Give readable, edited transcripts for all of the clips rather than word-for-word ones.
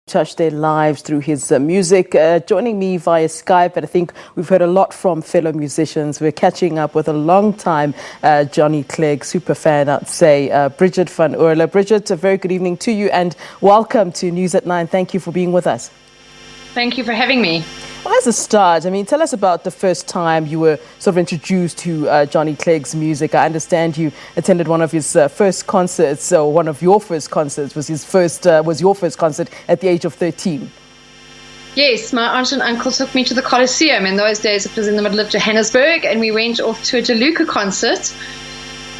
touch their lives through his music. Joining me via Skype, and I think we've heard a lot from fellow musicians. We're catching up with a long-time Johnny Clegg super fan, I'd say, Bridget van Oerle. Bridget, a very good evening to you and welcome to News at 9. Thank you for being with us. Thank you for having me. Well, as a start, I mean, tell us about the first time you were sort of introduced to Johnny Clegg's music. I understand you attended one of his first concerts, or one of your first concerts was your first concert at the age of 13. Yes, my aunt and uncle took me to the Colosseum. In those days, it was in the middle of Johannesburg, and we went off to a DeLuca concert.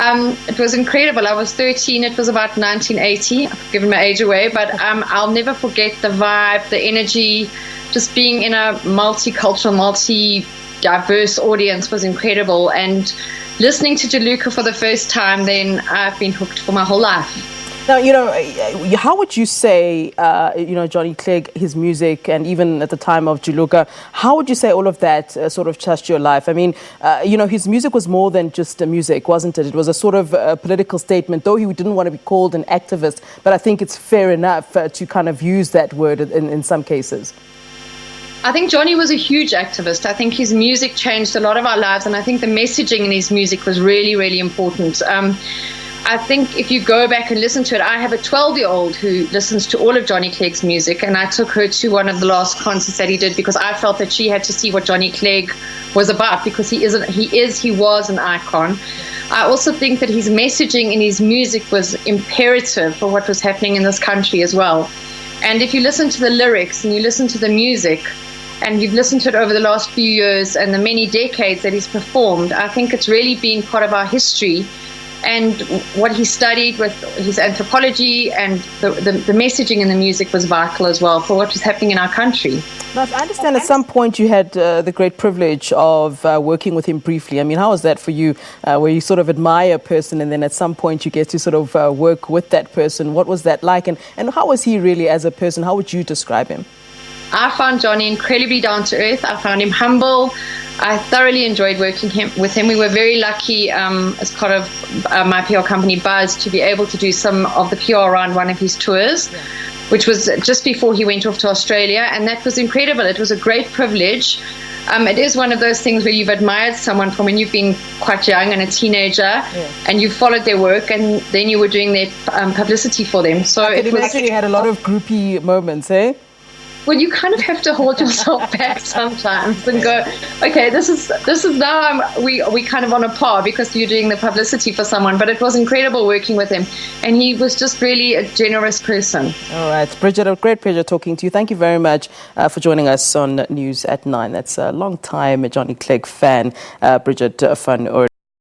It was incredible. I was 13. It was about 1980. I've given my age away, but I'll never forget the vibe, the energy. Just being in a multicultural, multi-diverse audience was incredible. And listening to DeLuca for the first time, then I've been hooked for my whole life. Now, you know, how would you say, Johnny Clegg, his music, and even at the time of DeLuca, how would you say all of that sort of touched your life? I mean, his music was more than just music, wasn't it? It was a sort of political statement, though he didn't want to be called an activist. But I think it's fair enough to kind of use that word in some cases. I think Johnny was a huge activist. I think his music changed a lot of our lives, and I think the messaging in his music was really, really important. I think if you go back and listen to it, I have a 12-year-old who listens to all of Johnny Clegg's music, and I took her to one of the last concerts that he did because I felt that she had to see what Johnny Clegg was about, because he was an icon. I also think that his messaging in his music was imperative for what was happening in this country as well. And if you listen to the lyrics and you listen to the music, and you've listened to it over the last few years and the many decades that he's performed, I think it's really been part of our history. And what he studied with his anthropology and the messaging in the music was vital as well for what was happening in our country. Now, I understand at some point you had the great privilege of working with him briefly. I mean, how was that for you, where you sort of admire a person and then at some point you get to sort of work with that person? What was that like? And how was he really as a person? How would you describe him? I found Johnny incredibly down to earth. I found him humble. I thoroughly enjoyed working with him. We were very lucky as part of my PR company, Buzz, to be able to do some of the PR around one of his tours, which was just before he went off to Australia. And that was incredible. It was a great privilege. It is one of those things where you've admired someone from when you've been quite young and a teenager, and you followed their work, and then you were doing their publicity for them. So I can imagine you had a lot of groupie moments, eh? Well, you kind of have to hold yourself back sometimes and go, okay, this is now we kind of on a par because you're doing the publicity for someone. But it was incredible working with him, and he was just really a generous person. All right, Bridget, a great pleasure talking to you. Thank you very much for joining us on News at 9. That's a long-time Johnny Clegg fan, Bridget van Oerle.